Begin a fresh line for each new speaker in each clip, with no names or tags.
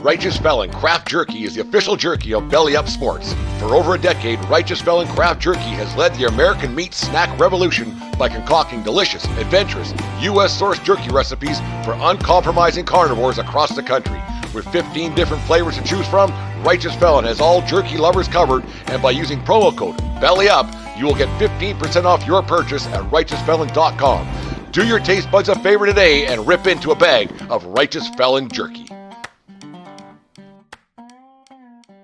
Righteous Felon Craft Jerky is the official jerky of BellyUpSports. For over a decade, Righteous Felon Craft Jerky has led the American meat snack revolution by concocting delicious, adventurous, U.S.-sourced jerky recipes for uncompromising carnivores across the country. With 15 different flavors to choose from, Righteous Felon has all jerky lovers covered, and by using promo code BELLYUP, you will get 15% off your purchase at RighteousFelon.com. Do your taste buds a favor today and rip into a bag of Righteous Felon jerky.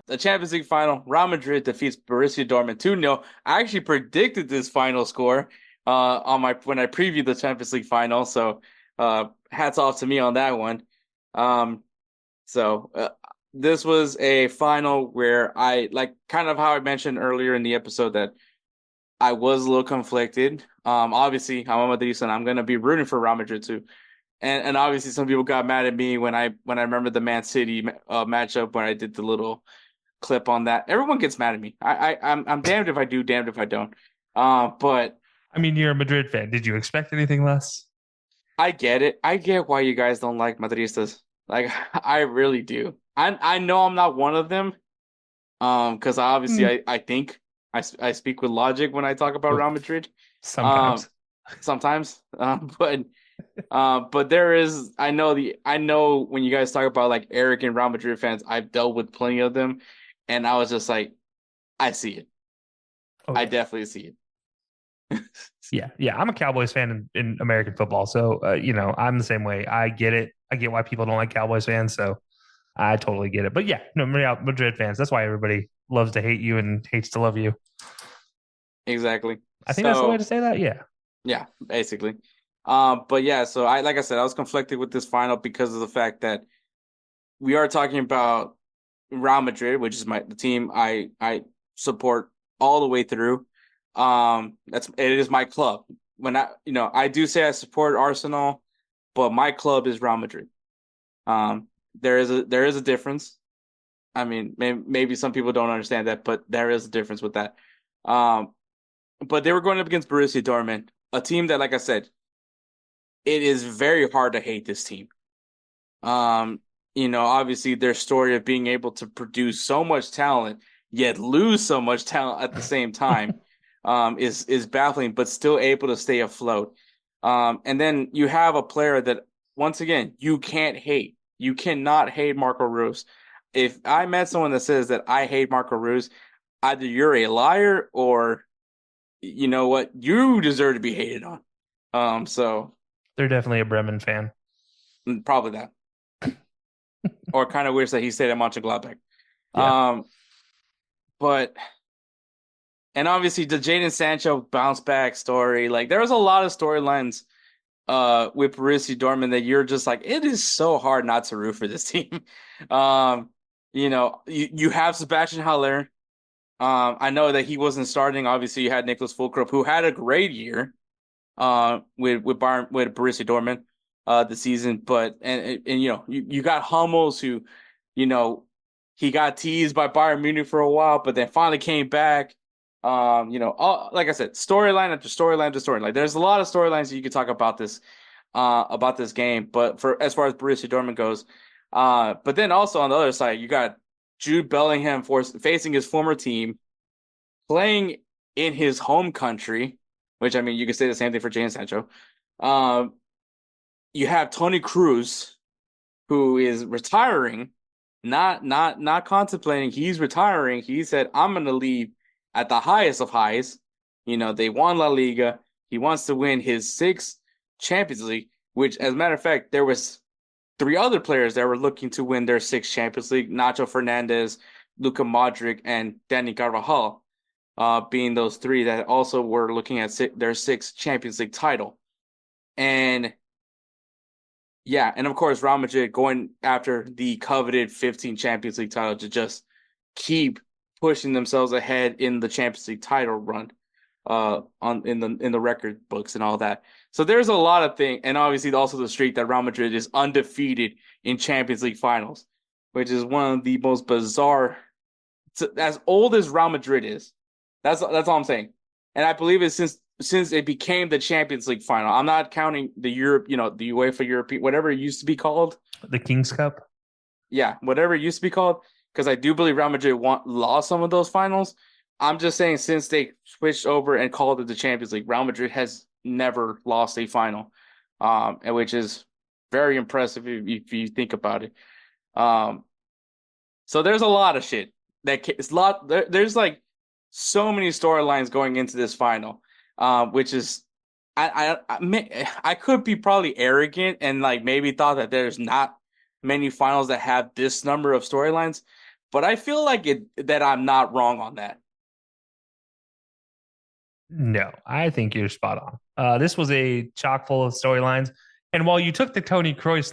The Champions League final, Real Madrid defeats Borussia Dortmund 2-0. I actually predicted this final score when I previewed the Champions League final, so hats off to me on that one. This was a final where I, like kind of how I mentioned earlier in the episode, that I was a little conflicted. Obviously, I'm a Madridista, and I'm going to be rooting for Real Madrid too. And obviously, some people got mad at me when I remember the Man City matchup when I did the little clip on that. Everyone gets mad at me. I'm damned if I do, damned if I don't. But
I mean, you're a Madrid fan. Did you expect anything less?
I get it. I get why you guys don't like Madridistas. Like, I really do. I know I'm not one of them. Because obviously I think I speak with logic when I talk about Real Madrid.
Sometimes.
But there is, I know when you guys talk about like arrogant Real Madrid fans, I've dealt with plenty of them, and I was just like, I see it.
Okay.
I definitely see it.
Yeah. I'm a Cowboys fan in American football, so I'm the same way. I get it. I get why people don't like Cowboys fans, so I totally get it. But yeah, no, Real Madrid fans. That's why everybody loves to hate you and hates to love you.
Exactly.
I think that's the way to say that. Yeah.
Yeah, basically. But yeah, so like I said, I was conflicted with this final because of the fact that we are talking about Real Madrid, which is the team I support all the way through. It is my club. When I do say I support Arsenal, but my club is Real Madrid. There is a difference. I mean, maybe some people don't understand that, but there is a difference with that. But they were going up against Borussia Dortmund, a team that, like I said, it is very hard to hate this team. Obviously their story of being able to produce so much talent, yet lose so much talent at the same time, is baffling, but still able to stay afloat. And then you have a player that, once again, you can't hate. You cannot hate Marco Reus. If I met someone that says that I hate Marco Reus, either you're a liar or, you know what, you deserve to be hated on. So
they're definitely a Bremen fan.
Probably that. Or kind of wish that he stayed at Mönchengladbach.
Yeah.
And obviously the Jadon Sancho bounce back story, like there was a lot of storylines with Borussia Dortmund that you're just like, it is so hard not to root for this team. You have Sebastian Haller. I know that he wasn't starting. Obviously, you had Nicholas Fulkrug, who had a great year with Borussia Dortmund this season, but you got Hummels, who he got teased by Bayern Munich for a while, but then finally came back. Like I said, storyline after storyline after storyline. Like, there's a lot of storylines that you could talk about this game, but as far as Borussia Dortmund goes, but then also on the other side, you got Jude Bellingham facing his former team, playing in his home country, which, I mean, you could say the same thing for Jadon Sancho. You have Toni Kroos, who is retiring, not contemplating. He's retiring. He said, I'm going to leave at the highest of highs. They won La Liga. He wants to win his 6th Champions League, which, as a matter of fact, there was 3 other players that were looking to win their 6th Champions League: Nacho Fernandez, Luka Modric, and Dani Carvajal, being those 3 that also were looking at their 6th Champions League title. And of course, Real Madrid going after the coveted 15 Champions League title to just keep pushing themselves ahead in the Champions League title run, in the record books and all that. So there's a lot of things, and obviously also the streak that Real Madrid is undefeated in Champions League finals, which is one of the most bizarre. As old as Real Madrid is, that's all I'm saying, and I believe it's since it became the Champions League final. I'm not counting the Europe, the UEFA European, whatever it used to be called,
the King's Cup.
yeah, whatever it used to be called, because I do believe Real Madrid lost some of those finals. I'm just saying since they switched over and called it the Champions League, Real Madrid has never lost a final, and which is very impressive if you think about it. Um, so there's a lot of shit it's a lot. There's like so many storylines going into this final, which is I could be probably arrogant and like maybe thought that there's not many finals that have this number of storylines, but I feel like that I'm not wrong on that.
No, I think you're spot on. This was a chock full of storylines, and while you took the Tony Cruz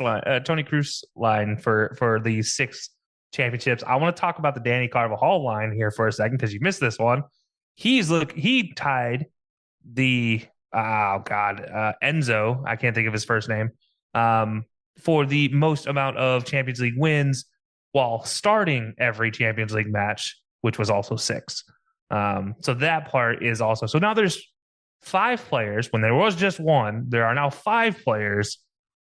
line for the 6 championships, I want to talk about the Danny Carvajal line here for a second because you missed this one. He tied the Enzo. I can't think of his first name. For the most amount of Champions League wins while starting every Champions League match, which was also 6. So that part is also so now there's 5 players when there was just one. There are now 5 players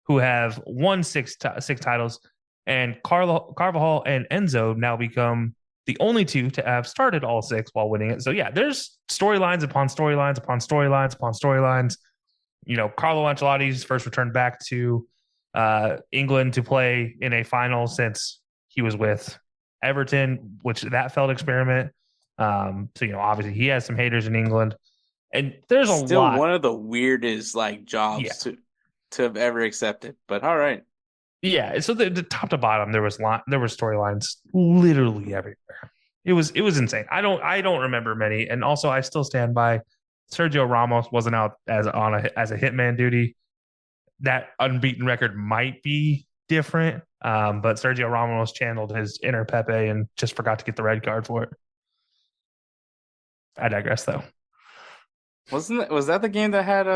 who have won 6 titles, and Carvajal and Enzo now become the only 2 to have started all 6 while winning it. So yeah, there's storylines upon storylines upon storylines upon storylines. You know, Carlo Ancelotti's first return back to England to play in a final since he was with Everton, which that failed experiment. So you know, obviously he has some haters in England, and there's a
Still
lot.
one of the weirdest like jobs to have ever accepted. But all right,
yeah. So the top to bottom, there were storylines literally everywhere. It was insane. I don't remember many, and also I still stand by Sergio Ramos wasn't out as a hitman duty. That unbeaten record might be different, but Sergio Ramos channeled his inner Pepe and just forgot to get the red card for it. I digress, though.
was that the game that had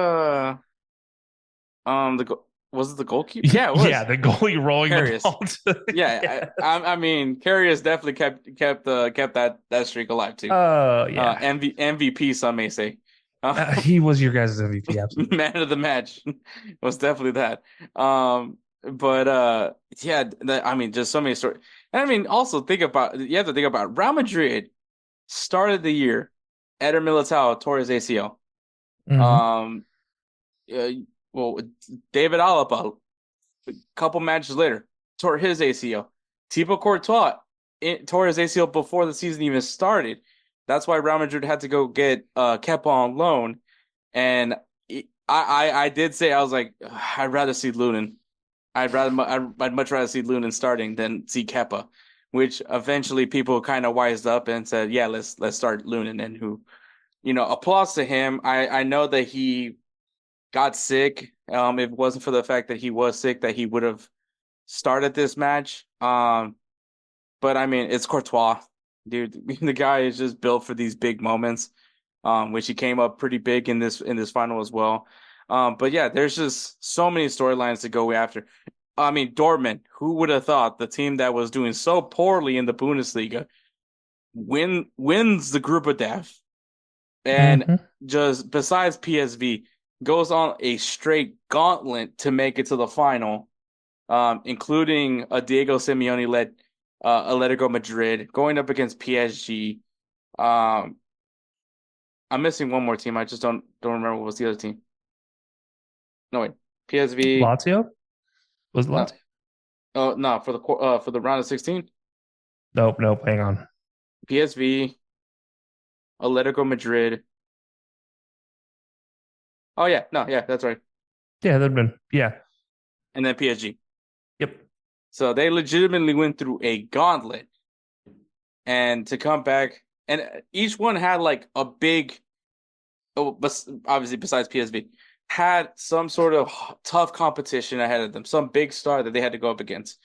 was it the goalkeeper? Yeah, it was.
Yeah, the goalie rolling
Karius.
the ball.
Yeah, I mean, Karius definitely kept that streak alive too.
Oh yeah,
MVP, some may say.
He was your guys' MVP, absolutely.
Man of the match was definitely that. But yeah, I mean, just so many stories. And I mean, also you have to think about Real Madrid started the year. Eder Militao tore his ACL.
Mhm.
Well, David Alaba, a couple matches later, tore his ACL. Thibaut Courtois tore his ACL before the season even started. That's why Real Madrid had to go get Kepa on loan. And I did say, I was like, I'd rather see Lunin. I'd much rather see Lunin starting than see Kepa, which eventually people kind of wised up and said, yeah, let's start Lunin, and who, you know, applause to him. I know that he got sick. If it wasn't for the fact that he was sick, that he would have started this match. But I mean, it's Courtois, dude. The guy is just built for these big moments, which he came up pretty big in this final as well. But yeah, there's just so many storylines to go after. I mean, Dortmund, who would have thought the team that was doing so poorly in the Bundesliga wins the group of death, and just besides PSV, goes on a straight gauntlet to make it to the final, including a Diego Simeone-led Atletico Madrid going up against PSG. I'm missing one more team. I just don't remember what was the other team. No wait, PSV.
Lazio? Was it Lazio?
Oh no, for the round of 16.
Nope. Hang on.
PSV, Atletico Madrid. Oh yeah, no, yeah, that's right.
Yeah, that'd been
And then PSG.
Yep.
So they legitimately went through a gauntlet, and to come back, and each one had like a big, but obviously besides PSV, had some sort of tough competition ahead of them, some big star that they had to go up against,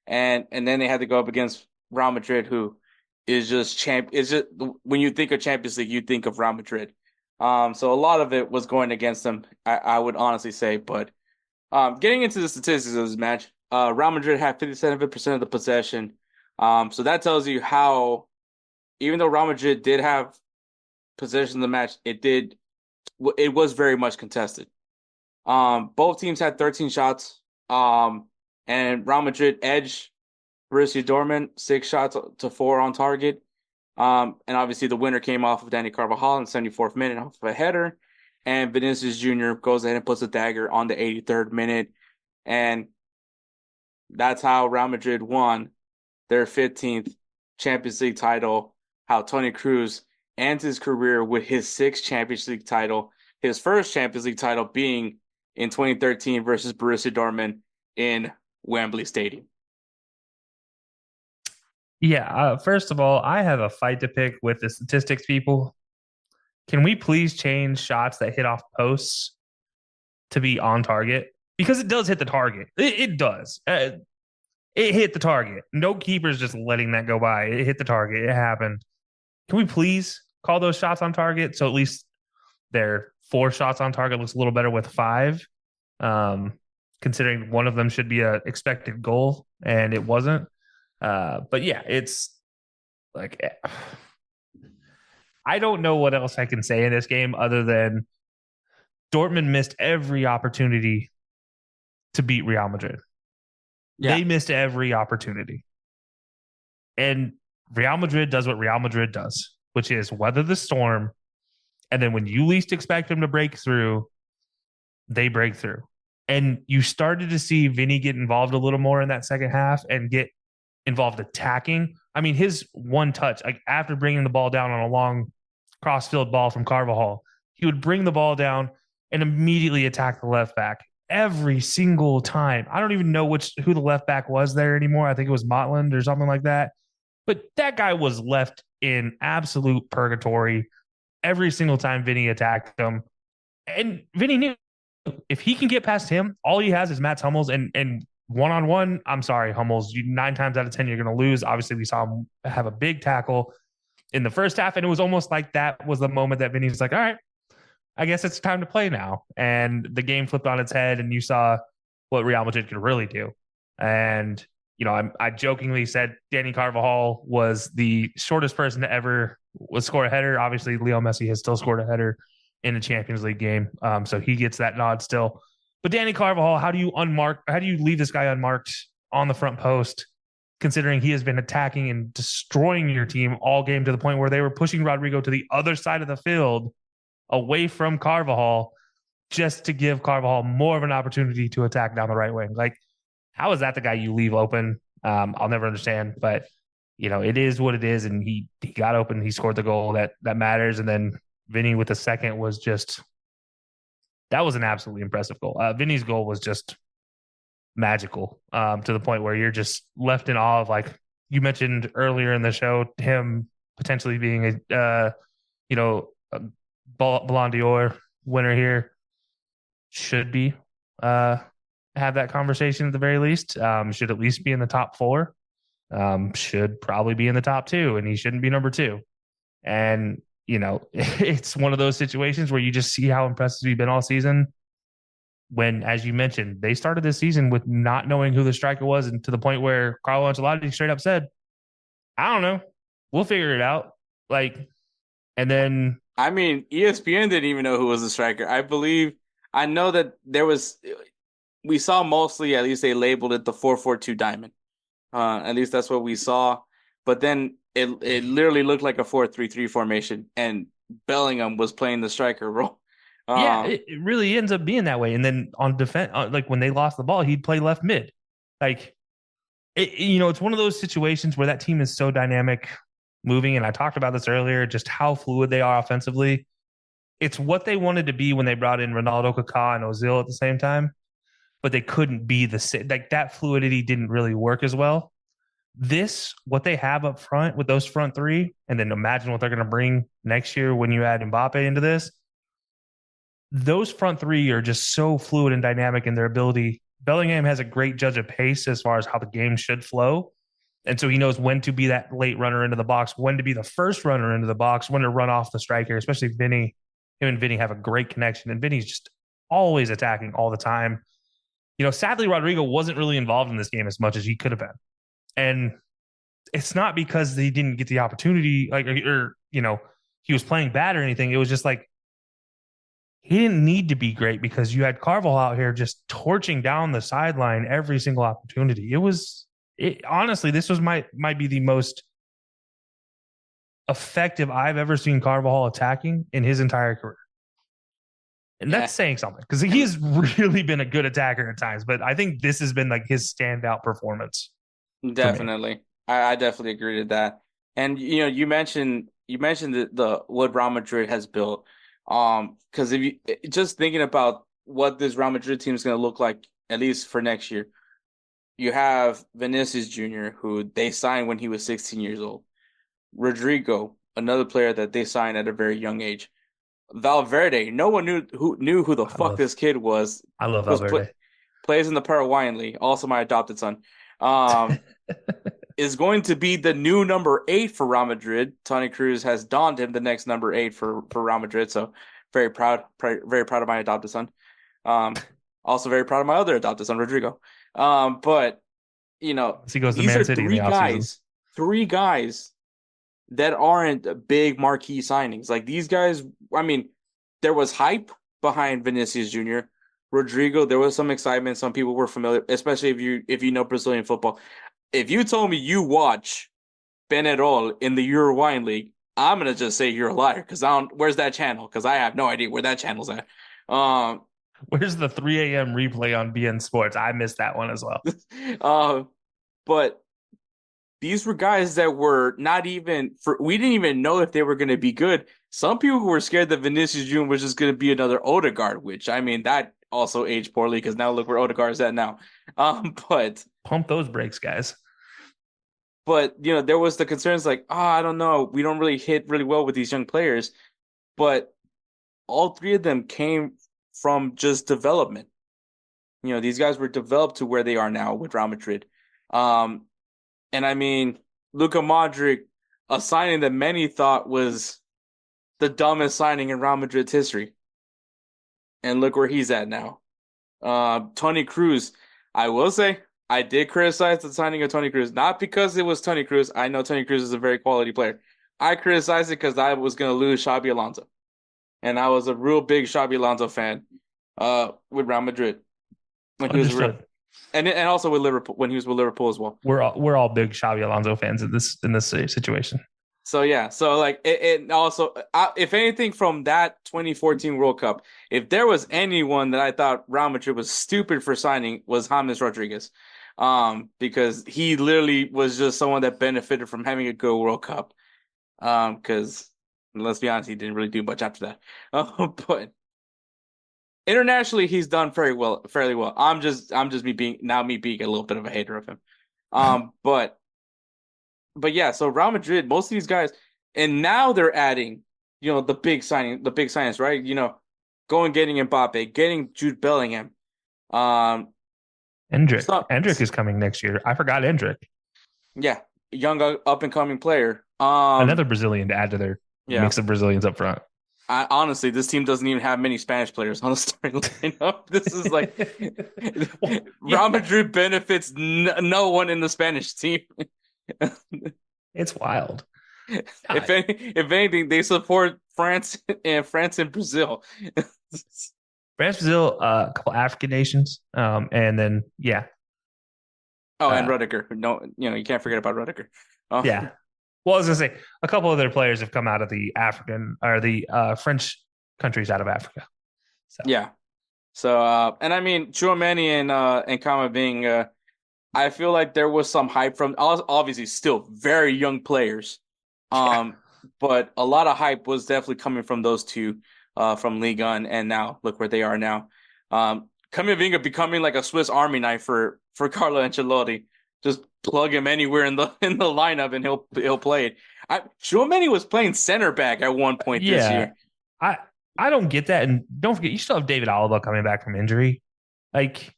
and then they had to go up against Real Madrid, who is just when you think of Champions League, you think of Real Madrid. So a lot of it was going against them, I would honestly say. But getting into the statistics of this match, Real Madrid had 57% of the possession. So that tells you how, even though Real Madrid did have possession in the match, it was very much contested. Both teams had 13 shots. And Real Madrid edged Borussia Dortmund, 6 shots to 4 on target. And obviously the winner came off of Danny Carvajal in the 74th minute off of a header. And Vinicius Jr. goes ahead and puts a dagger on the 83rd minute. And that's how Real Madrid won their 15th Champions League title. How Toni Kroos ends his career with his 6th Champions League title. His first Champions League title being in 2013 versus Borussia Dortmund in Wembley Stadium.
Yeah, first of all, I have a fight to pick with the statistics people. Can we please change shots that hit off posts to be on target? Because it does hit the target. It does. It hit the target. No keeper's just letting that go by. It hit the target. It happened. Can we please call those shots on target so at least their 4 shots on target looks a little better with 5, considering one of them should be an expected goal and it wasn't. But yeah, it's like I don't know what else I can say in this game other than Dortmund missed every opportunity to beat Real Madrid. Yeah. They missed every opportunity. And Real Madrid does what Real Madrid does, which is weather the storm. And then when you least expect them to break through, they break through. And you started to see Vinny get involved a little more in that second half and get involved attacking. I mean, his one touch, like after bringing the ball down on a long cross-field ball from Carvajal, he would bring the ball down and immediately attack the left back every single time. I don't even know who the left back was there anymore. I think it was Motland or something like that. But that guy was left in absolute purgatory every single time Vinny attacked him. And Vinny knew if he can get past him, all he has is Mats Hummels and one-on-one, I'm sorry, Hummels, 9 times out of 10, you're going to lose. Obviously, we saw him have a big tackle in the first half, and it was almost like that was the moment that Vinny was like, all right, I guess it's time to play now. And the game flipped on its head, and you saw what Real Madrid could really do. And, I jokingly said Danny Carvajal was the shortest person to ever score a header. Obviously, Leo Messi has still scored a header in a Champions League game, so he gets that nod still. But Danny Carvajal, how do you leave this guy unmarked on the front post, considering he has been attacking and destroying your team all game to the point where they were pushing Rodrigo to the other side of the field away from Carvajal just to give Carvajal more of an opportunity to attack down the right wing? Like, how is that the guy you leave open? I'll never understand, but it is what it is. And he got open. He scored the goal that matters. And then Vinny with the second was just, that was an absolutely impressive goal. Vinny's goal was just magical, to the point where you're just left in awe of, like you mentioned earlier in the show, him potentially being a Ballon d'Or winner here. Should be have that conversation at the very least. Should at least be in the top 4. Should probably be in the top 2, and he shouldn't be number 2. And it's one of those situations where you just see how impressive he's been all season. When, as you mentioned, they started this season with not knowing who the striker was, and to the point where Carlo Ancelotti straight up said, I don't know, we'll figure it out. And then,
I mean, ESPN didn't even know who was the striker. I know that we saw mostly, at least they labeled it the 4-4-2 diamond. At least that's what we saw. But then it literally looked like a 4-3-3 formation, and Bellingham was playing the striker role.
It really ends up being that way. And then on defense, when they lost the ball, he'd play left mid. It's one of those situations where that team is so dynamic, moving. And I talked about this earlier, just how fluid they are offensively. It's what they wanted to be when they brought in Ronaldo, Kaká, and Ozil at the same time, but they couldn't be the same. That fluidity didn't really work as well. What they have up front with those front 3, and then imagine what they're going to bring next year when you add Mbappe into this. Those front 3 are just so fluid and dynamic in their ability. Bellingham has a great judge of pace as far as how the game should flow. And so he knows when to be that late runner into the box, when to be the first runner into the box, when to run off the striker, especially Vinny. Him and Vinny have a great connection, and Vinny's just always attacking all the time. Sadly, Rodrigo wasn't really involved in this game as much as he could have been. And it's not because he didn't get the opportunity, he was playing bad or anything. It was just he didn't need to be great because you had Carvajal out here just torching down the sideline every single opportunity. It was honestly, this might be the most effective I've ever seen Carvajal attacking in his entire career. And
Yeah.
that's saying something because he's really been a good attacker at times. But I think this has been like his standout performance.
Definitely. I definitely agree with that. And you mentioned the what Real Madrid has built. Because if you just thinking about what this Real Madrid team is going to look like, at least for next year, you have Vinicius Jr., who they signed when he was 16 years old. Rodrigo, another player that they signed at a very young age. Valverde, no one knew who the fuck this kid was.
I love Valverde.
Plays in the Paraguayan league, also my adopted son. Is going to be the new number 8 for Real Madrid. Toni Kroos has donned him the next number 8 for Real Madrid. So very proud of my adopted son. Also very proud of my other adopted son, Rodrigo. But he goes these are three guys that aren't big marquee signings. Like these guys, I mean, there was hype behind Vinicius Jr. Rodrigo, there was some excitement. Some people were familiar, especially if you know Brazilian football. If you told me you watch Penarol in the Uruguayan League, I'm gonna just say you're a liar because where's that channel? Because I have no idea where that channel's at.
Where's the 3 a.m. replay on BN Sports? I missed that one as well.
But these were guys that were not even we didn't even know if they were going to be good. Some people were scared that Vinicius Jr. was just going to be another Odegaard, which I mean that also aged poorly because now look where Odegaard's at now. But
pump those brakes, guys.
But there was the concerns like, I don't know, we don't really hit really well with these young players. But all three of them came from just development. These guys were developed to where they are now with Real Madrid. And I mean, Luka Modric, a signing that many thought was the dumbest signing in Real Madrid's history. And look where he's at now. Toni Kroos, I will say, I did criticize the signing of Toni Kroos, not because it was Toni Kroos. I know Toni Kroos is a very quality player. I criticized it because I was going to lose Xabi Alonso. And I was a real big Xabi Alonso fan with Real Madrid. When he was and also with Liverpool when he was with Liverpool as well.
We're all big Xabi Alonso fans in this situation.
So yeah, so like it also, if anything from that 2014 World Cup, if there was anyone that I thought Real Madrid was stupid for signing was James Rodriguez, because he literally was just someone that benefited from having a good World Cup, because let's be honest, he didn't really do much after that, but. Internationally, he's done fairly well. I'm just me being a little bit of a hater of him. But yeah, so Real Madrid, most of these guys, and now they're adding, the big signings, right? Going getting Mbappe, getting Jude Bellingham.
Endrick is coming next year. I forgot Endrick.
Yeah, young up and coming player.
Another Brazilian to add to their mix of Brazilians up front.
Honestly, this team doesn't even have many Spanish players on the starting lineup. This is like Real Madrid benefits no one in the Spanish team.
It's wild.
If anything, they support France and Brazil.
France, Brazil, a couple African nations, and then
and Rudiger. No, you can't forget about Rudiger.
Yeah. Well, I was going to say, a couple of their players have come out of the African or the French countries out of Africa. So.
Yeah. So, and I mean, Tchouaméni and Camavinga, I feel like there was some hype from, obviously still very young players. But a lot of hype was definitely coming from those two from Ligue 1, and now look where they are now. Camavinga becoming like a Swiss Army knife for Carlo Ancelotti. Just plug him anywhere in the lineup and he'll play it. Tchouaméni was playing center back at one point this year.
I don't get that, and don't forget you still have David Alaba coming back from injury. Like,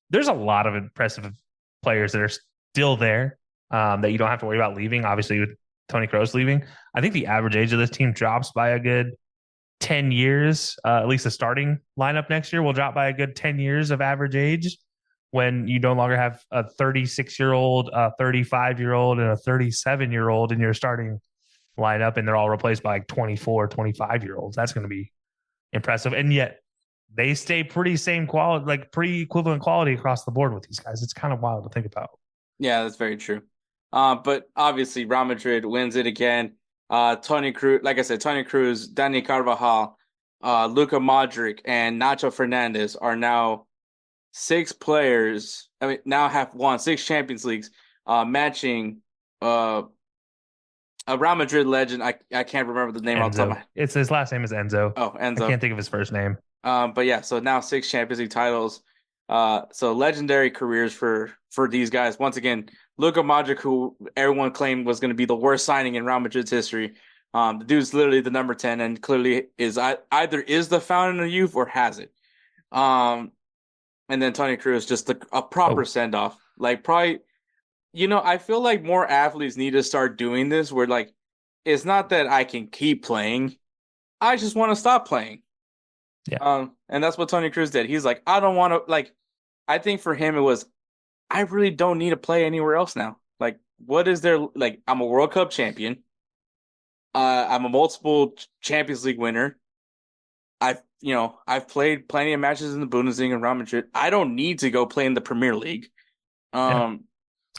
there's a lot of impressive players that are still there that you don't have to worry about leaving. Obviously, with Toni Kroos leaving, I think the average age of this team drops by a good 10 years. At least the starting lineup next year will drop by a good 10 years of average age. When you no longer have a 36-year-old, a 35-year-old, and a 37-year-old in your starting lineup, and they're all replaced by like 24, 25-year-olds. That's going to be impressive. And yet they stay pretty same quality, like pretty equivalent quality across the board with these guys. It's kind of wild to think about.
Yeah, that's very true. But obviously Real Madrid wins it again. Tony Cruz, like I said, Tony Cruz, Dani Carvajal, Luka Modric, and Nacho Fernandez are now six players. I mean, now have won six Champions Leagues, matching uh, a Real Madrid legend. I can't remember the name off the top of
Enzo.
my.
It's his last name is Enzo.
Oh,
I
Enzo.
can't think of his first name.
But yeah, so now six Champions League titles. So legendary careers for these guys. Once again, Luka Modric, who everyone claimed was going to be the worst signing in Real Madrid's history. The dude's literally the number 10 and clearly is either is the fountain of youth or has it. And then Tony Cruz, just a proper send off. Like, probably, I feel like more athletes need to start doing this where, like, it's not that I can keep playing, I just want to stop playing.
Yeah.
And that's what Tony Cruz did. He's like, I don't want to, like, I think for him it was, I really don't need to play anywhere else now. Like, what is there? Like, I'm a World Cup champion. I'm a multiple Champions League winner. I've played plenty of matches in the Bundesliga and Real Madrid. I don't need to go play in the Premier League.
Yeah.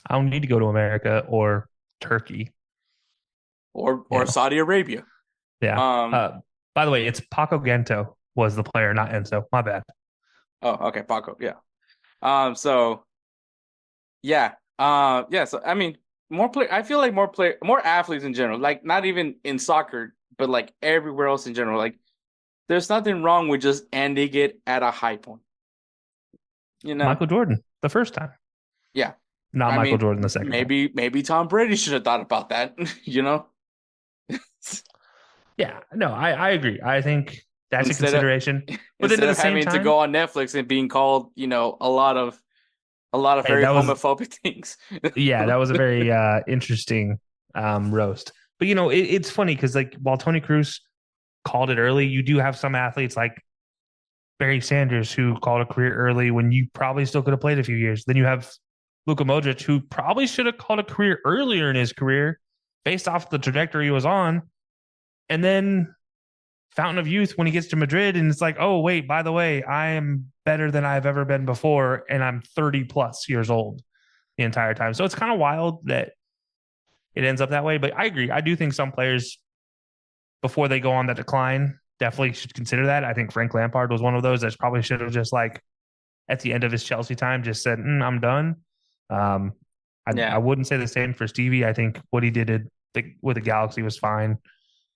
I don't need to go to America or Turkey
or
Yeah.
Saudi Arabia.
Yeah. By the way, it's Paco Gento was the player, not Enzo. My bad.
Oh, okay, Paco. Yeah. So yeah. Yeah. So I mean, I feel like more athletes in general, like not even in soccer, but like everywhere else in general. Like, there's nothing wrong with just ending it at a high point.
Michael Jordan, the first time.
Yeah.
Not Michael Jordan the second time.
Maybe Tom Brady should have thought about that,
Yeah, no, I agree. I think that's a consideration. But
instead
then at
of
the same
having
time,
to go on Netflix and being called, a lot of very homophobic things.
Yeah, that was a very interesting roast. But it's funny because like while Tony Cruz called it early, you do have some athletes like Barry Sanders who called a career early when you probably still could have played a few years. Then you have Luka Modric who probably should have called a career earlier in his career based off the trajectory he was on. And then Fountain of Youth when he gets to Madrid and it's like, oh, wait, by the way, I am better than I've ever been before. And I'm 30 plus years old the entire time. So it's kind of wild that it ends up that way. But I agree. I do think some players, before they go on that decline, definitely should consider that. I think Frank Lampard was one of those that probably should have just like at the end of his Chelsea time just said, I'm done. I wouldn't say the same for Stevie. I think what he did with the Galaxy was fine.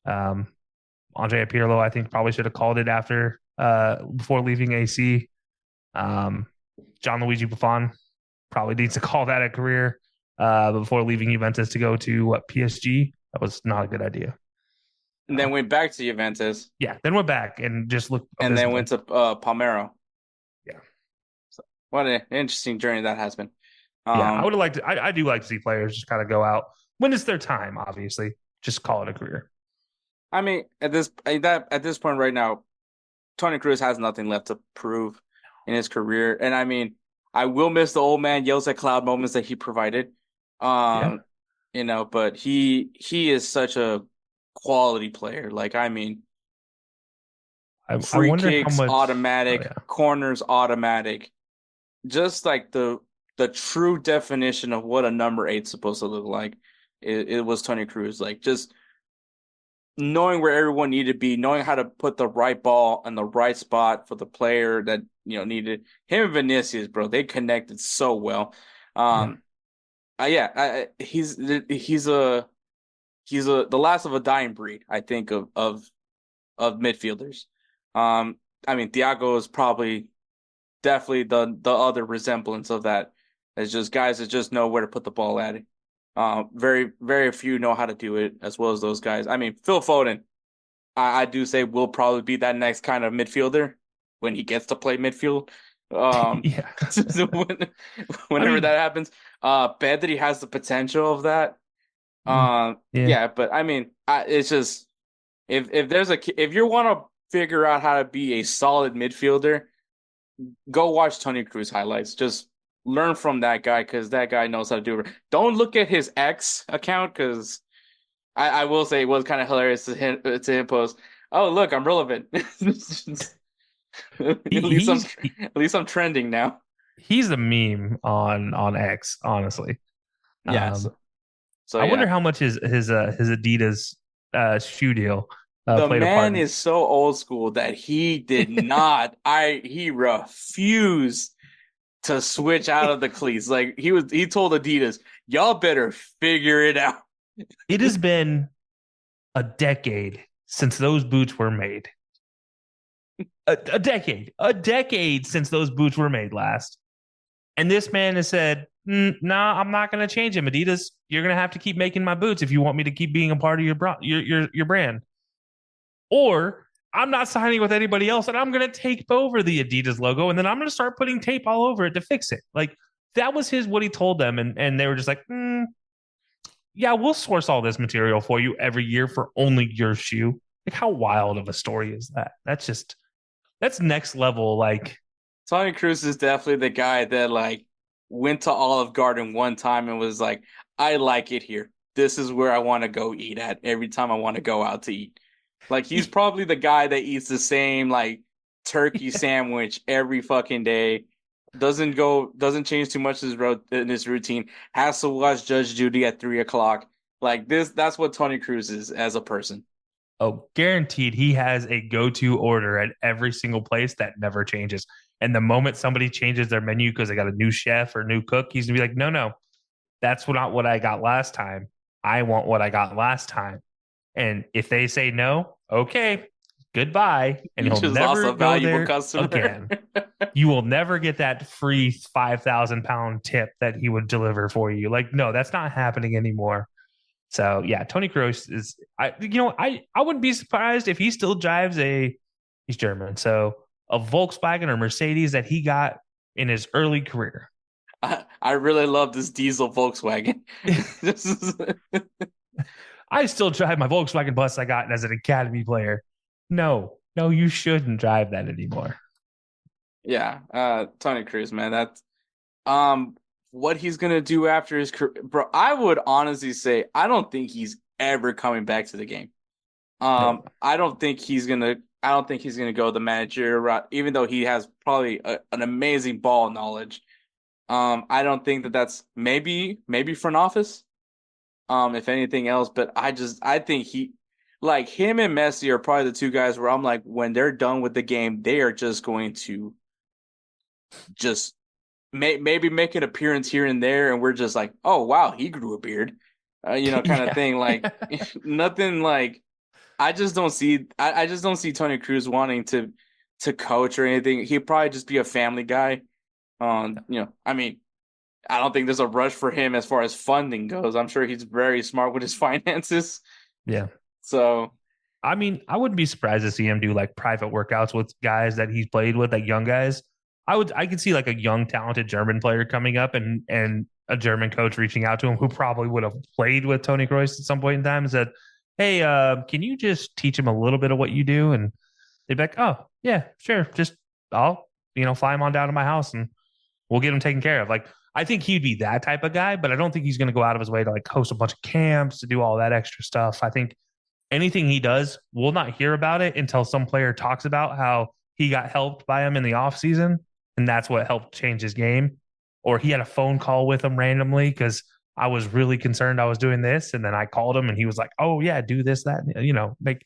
Andrea Pirlo, I think, probably should have called it after before leaving AC. Gianluigi Buffon probably needs to call that a career before leaving Juventus to go to PSG. That was not a good idea.
And then went back to Juventus.
Yeah, then went back and just looked.
And then went to Palmero.
Yeah.
So, what an interesting journey that has been.
I would have liked to. I do like to see players just kind of go out when it's their time. Obviously, just call it a career.
I mean, at this point right now, Tony Cruz has nothing left to prove in his career, and I mean, I will miss the old man yells at cloud moments that he provided. But he is such a quality player. Like, I mean, free kicks automatic, corners automatic, just like the true definition of what a number 8's supposed to look like. It was Tony Cruz, like just knowing where everyone needed to be, knowing how to put the right ball in the right spot for the player that needed. Him and Vinicius, bro, they connected so well. He's the last of a dying breed, I think, of midfielders. I mean, Thiago is probably definitely the other resemblance of that. It's just guys that just know where to put the ball at it. Very, very few know how to do it as well as those guys. I mean, Phil Foden, I do say will probably be that next kind of midfielder when he gets to play midfield. Whenever that happens. Pedri has the potential of that. But I mean, it's just if you want to figure out how to be a solid midfielder, go watch Tony Cruz highlights. Just learn from that guy because that guy knows how to do it. Don't look at his X account because I will say it was kind of hilarious to him post, oh, look, I'm relevant. At least I'm trending now.
He's a meme on X, honestly.
Yeah. So
I wonder
yeah.
how much his Adidas shoe deal
The
played a part
man
in.
is so old school that he did not. He refused to switch out of the cleats. Like he told Adidas, y'all better figure it out.
It has been a decade since those boots were made. A decade since those boots were made last. And this man has said, "Nah, I'm not going to change them. Adidas, you're going to have to keep making my boots if you want me to keep being a part of your brand. Or I'm not signing with anybody else, and I'm going to tape over the Adidas logo, and then I'm going to start putting tape all over it to fix it." Like that was what he told them, and they were just like, "Yeah, we'll source all this material for you every year for only your shoe." Like, how wild of a story is that? That's next level. Like,
Tony Cruz is definitely the guy that like went to Olive Garden one time and was like, I like it here. This is where I want to go eat at every time I want to go out to eat. Like he's probably the guy that eats the same like turkey sandwich every fucking day. Doesn't change too much in his routine. Has to watch Judge Judy at 3 o'clock. Like that's what Tony Cruz is as a person.
oh, guaranteed he has a go-to order at every single place that never changes. And the moment somebody changes their menu because they got a new chef or new cook, he's gonna be like, no, that's not what I got last time. I want what I got last time. And if they say no, okay, goodbye. And
You
he'll
just lost
never
a
go
valuable
there
customer.
again. You will never get that free 5,000 pound tip that he would deliver for you. Like, no, that's not happening anymore. So yeah, Tony Kroos is I wouldn't be surprised if he still drives he's German, so a Volkswagen or Mercedes that he got in his early career.
I really love this diesel Volkswagen. This is
I still drive my Volkswagen bus I got as an academy player. No, you shouldn't drive that anymore.
yeah, Tony Cruz, man. That's what he's gonna do after his career, bro. I would honestly say I don't think he's ever coming back to the game.
No.
I don't think he's gonna. I don't think he's gonna go the managerial route, even though he has probably an amazing ball knowledge. I don't think that's maybe front office. If anything else, but I think like him and Messi are probably the two guys where I'm like, when they're done with the game, they are just going to just maybe make an appearance here and there, and we're just like, oh wow, he grew a beard, kind of
Yeah.
thing. Like nothing like I just don't see Tony Cruz wanting to coach or anything. He'd probably just be a family guy. I mean, I don't think there's a rush for him as far as funding goes. I'm sure he's very smart with his finances.
Yeah.
So
I mean, I wouldn't be surprised to see him do like private workouts with guys that he's played with, like young guys. I could see like a young, talented German player coming up and a German coach reaching out to him who probably would have played with Tony Kroos at some point in time and said, "Hey, can you just teach him a little bit of what you do?" And they'd be like, "Oh, yeah, sure. Just I'll fly him on down to my house and we'll get him taken care of." Like I think he'd be that type of guy, but I don't think he's going to go out of his way to like host a bunch of camps to do all that extra stuff. I think anything he does, we'll not hear about it until some player talks about how he got helped by him in the offseason, and that's what helped change his game. Or he had a phone call with him randomly because I was really concerned I was doing this, and then I called him and he was like, "Oh yeah, do this, that." Like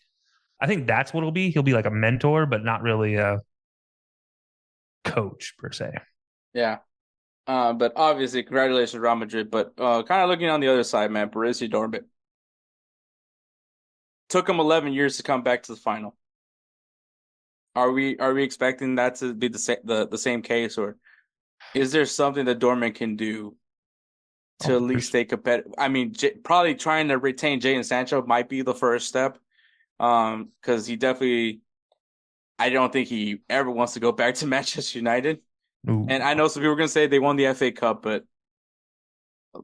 I think that's what it'll be. He'll be like a mentor, but not really a coach per se.
yeah. But obviously, congratulations, Real Madrid. But kind of looking on the other side, man, Borussia Dortmund took him 11 years to come back to the final. Are we expecting that to be the same case, or is there something that Dortmund can do to at least stay competitive? I mean, probably trying to retain Jadon Sancho might be the first step, because he definitely. I don't think he ever wants to go back to Manchester United.
Ooh.
And I know some people are going to say they won the FA Cup, but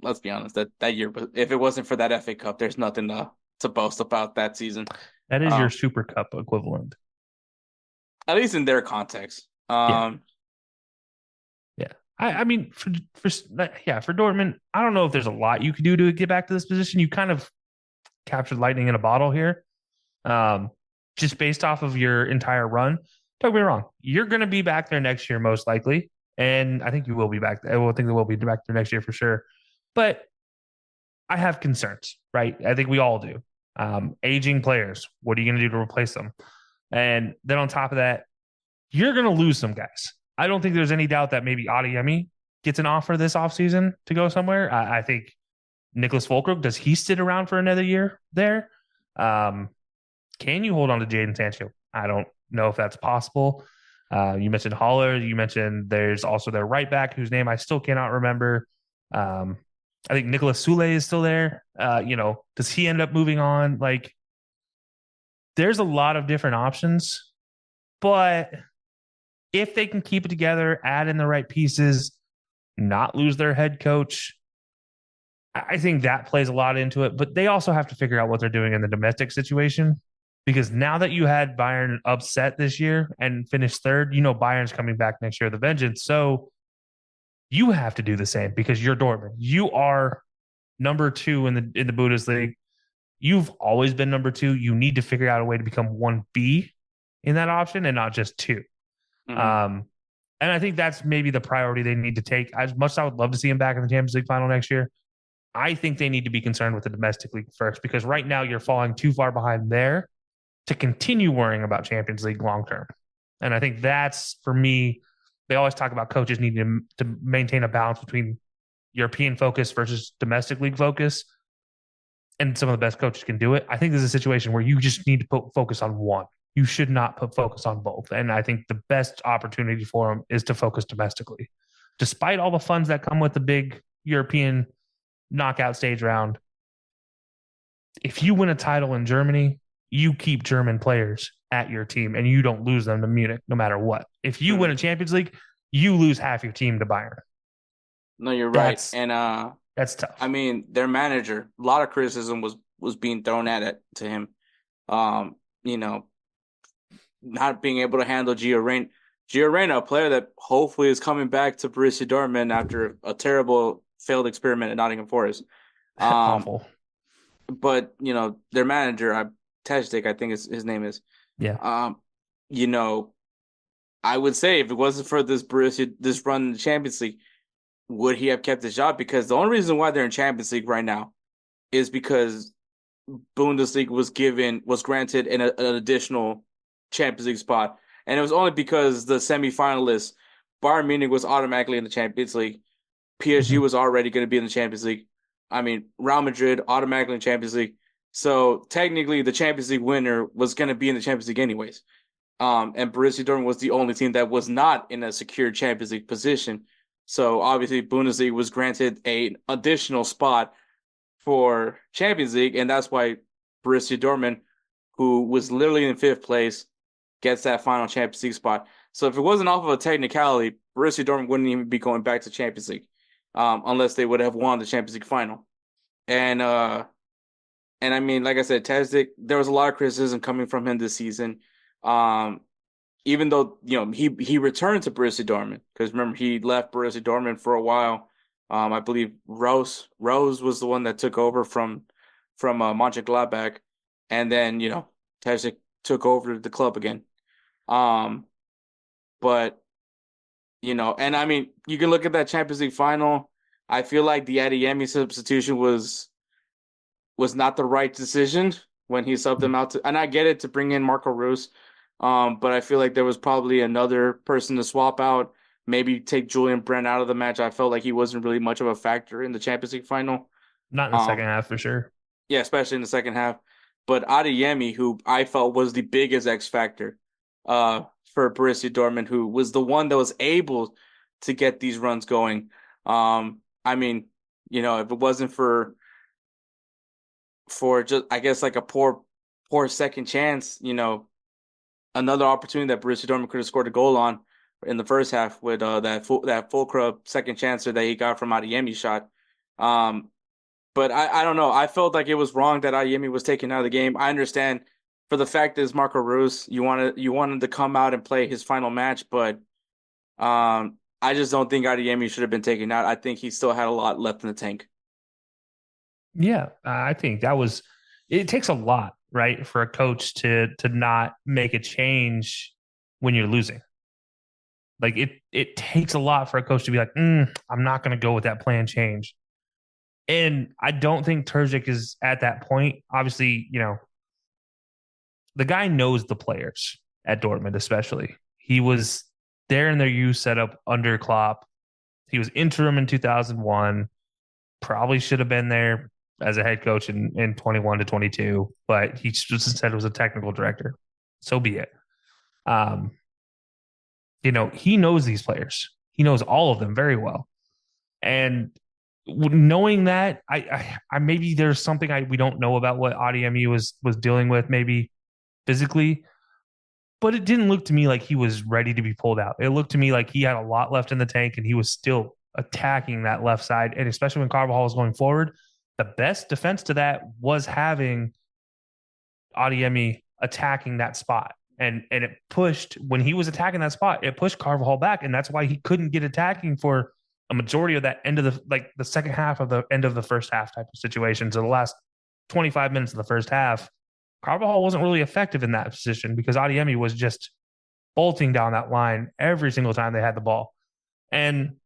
let's be honest, that year, if it wasn't for that FA Cup, there's nothing to boast about that season.
That is your Super Cup equivalent.
At least in their context.
Yeah. I mean, for Dortmund, I don't know if there's a lot you could do to get back to this position. You kind of captured lightning in a bottle here. Just based off of your entire run. Don't get me wrong. You're going to be back there next year, most likely. And I think you will be back there. I think they will be back there next year for sure. But I have concerns, right? I think we all do. Aging players, what are you going to do to replace them? And then on top of that, you're going to lose some guys. I don't think there's any doubt that maybe Adeyemi gets an offer this offseason to go somewhere. I think Nicholas Fulkrug, does he sit around for another year there? Can you hold on to Jaden Sancho? I don't know if that's possible. You mentioned Haller. You mentioned there's also their right back whose name I still cannot remember. I think Nicholas Sule is still there. Does he end up moving on? Like, there's a lot of different options, but if they can keep it together, add in the right pieces, not lose their head coach, I think that plays a lot into it. But they also have to figure out what they're doing in the domestic situation, because now that you had Bayern upset this year and finished third, Bayern's coming back next year with a vengeance. So you have to do the same because you're Dortmund. You are number 2 in the Bundesliga. You've always been number 2. You need to figure out a way to become 1B in that option and not just 2. Mm-hmm. And I think that's maybe the priority they need to take. As much as I would love to see him back in the Champions League final next year, I think they need to be concerned with the domestic league first, because right now you're falling too far behind there to continue worrying about Champions League long term. And I think that's, for me, they always talk about coaches needing to maintain a balance between European focus versus domestic league focus. And some of the best coaches can do it. I think there's a situation where you just need to put focus on one. You should not put focus on both. And I think the best opportunity for them is to focus domestically. Despite all the funds that come with the big European knockout stage round, if you win a title in Germany, you keep German players at your team and you don't lose them to Munich no matter what. If you win a Champions League, you lose half your team to Bayern.
No, you're right. And
that's tough.
I mean, their manager, a lot of criticism was being thrown at it to him. Not being able to handle Gio Reyna, a player that hopefully is coming back to Borussia Dortmund after a terrible failed experiment at Nottingham Forest.
Awful.
But, their manager, Testic, I think his name is.
Yeah.
I would say if it wasn't for this run in the Champions League, would he have kept his job? Because the only reason why they're in Champions League right now is because Bundesliga was granted an additional Champions League spot. And it was only because the semifinalists, Bayern Munich was automatically in the Champions League. PSG was already going to be in the Champions League. I mean, Real Madrid automatically in the Champions League. So technically the Champions League winner was going to be in the Champions League anyways. And Borussia Dortmund was the only team that was not in a secure Champions League position. So obviously Bundesliga was granted an additional spot for Champions League, and that's why Borussia Dortmund, who was literally in 5th place, gets that final Champions League spot. So if it wasn't off of a technicality, Borussia Dortmund wouldn't even be going back to Champions League, unless they would have won the Champions League final. And I mean, like I said, Testic, there was a lot of criticism coming from him this season. Even though, he returned to Borussia Dortmund, because remember, he left Borussia Dortmund for a while. I believe Rose was the one that took over from Mönchengladbach, and then, Testic took over the club again. But, and I mean, you can look at that Champions League final. I feel like the Adeyemi substitution was not the right decision when he subbed him out and I get it, to bring in Marco Reus. But I feel like there was probably another person to swap out, maybe take Julian Brent out of the match. I felt like he wasn't really much of a factor in the Champions League final.
Not in the second half, for sure.
Yeah, especially in the second half. But Adeyemi, who I felt was the biggest X factor for Borussia Dortmund, who was the one that was able to get these runs going. I mean, if it wasn't for just, I guess, like a poor second chance, another opportunity that Borussia Dortmund could have scored a goal on in the first half with that Fulkrug second chancer that he got from Adeyemi's shot. But I don't know. I felt like it was wrong that Adeyemi was taken out of the game. I understand, for the fact is Marco Reus, you wanted to come out and play his final match, but I just don't think Adeyemi should have been taken out. I think he still had a lot left in the tank.
Yeah, I think it takes a lot, right, for a coach to not make a change when you're losing. Like it takes a lot for a coach to be like, I'm not going to go with that plan change. And I don't think Terzic is at that point. Obviously, the guy knows the players at Dortmund, especially. He was there in their youth setup under Klopp. He was interim in 2001. Probably should have been there as a head coach in 21 to 22, but he just instead was a technical director. So be it. He knows these players. He knows all of them very well. And knowing that, I maybe there's something we don't know about what Adeyemi was dealing with, maybe physically, but it didn't look to me like he was ready to be pulled out. It looked to me like he had a lot left in the tank, and he was still attacking that left side. And especially when Carvajal was going forward, the best defense to that was having Adeyemi attacking that spot. And it pushed, when he was attacking that spot, it pushed Carvajal back. And that's why he couldn't get attacking for a majority of that end of the second half of the end of the first half type of situation. So the last 25 minutes of the first half, Carvajal wasn't really effective in that position because Adeyemi was just bolting down that line every single time they had the ball. And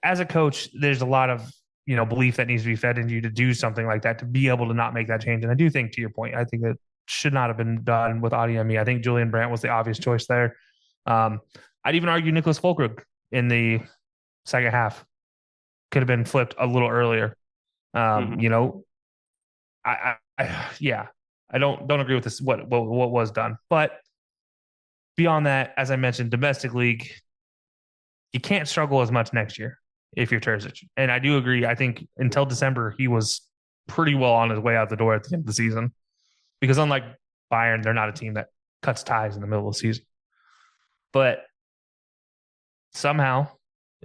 as a coach, there's a lot of belief that needs to be fed into you to do something like that, to be able to not make that change. And I do think, to your point, I think that should not have been done with Adeyemi. I think Julian Brandt was the obvious choice there. I'd even argue Nicholas Fulkrug in the second half could have been flipped a little earlier. I don't agree with this what was done. But beyond that, as I mentioned, domestic league, you can't struggle as much next year if you're Terzic. And I do agree. I think until December, he was pretty well on his way out the door at the end of the season. Because unlike Bayern, they're not a team that cuts ties in the middle of the season. But somehow,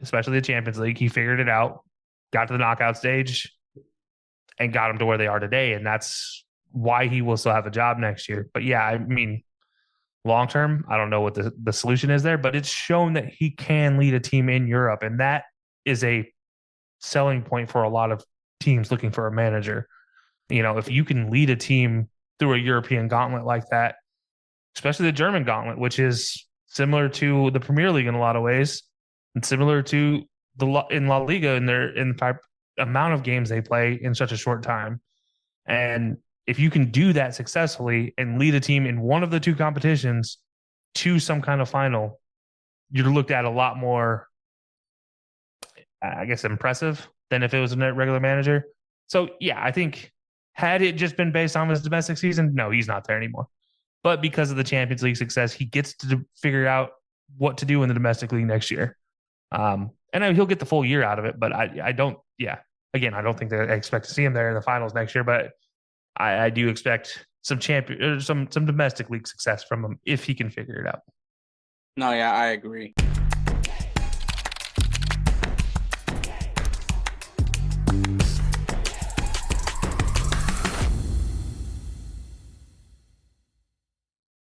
especially the Champions League, he figured it out, got to the knockout stage, and got them to where they are today. And that's why he will still have a job next year. But yeah, I mean, long term, I don't know what the solution is there, but it's shown that he can lead a team in Europe. And that is a selling point for a lot of teams looking for a manager. If you can lead a team through a European gauntlet like that, especially the German gauntlet, which is similar to the Premier League in a lot of ways, and similar to in La Liga in the amount of games they play in such a short time. And if you can do that successfully and lead a team in one of the two competitions to some kind of final, you're looked at a lot more, I guess, impressive than if it was a regular manager. So yeah, I think had it just been based on his domestic season, no, he's not there anymore. But because of the Champions League success, he gets to figure out what to do in the domestic league next year. And he'll get the full year out of it. But I don't think that I expect to see him there in the finals next year. But I do expect some domestic league success from him if he can figure it out.
No, yeah, I agree.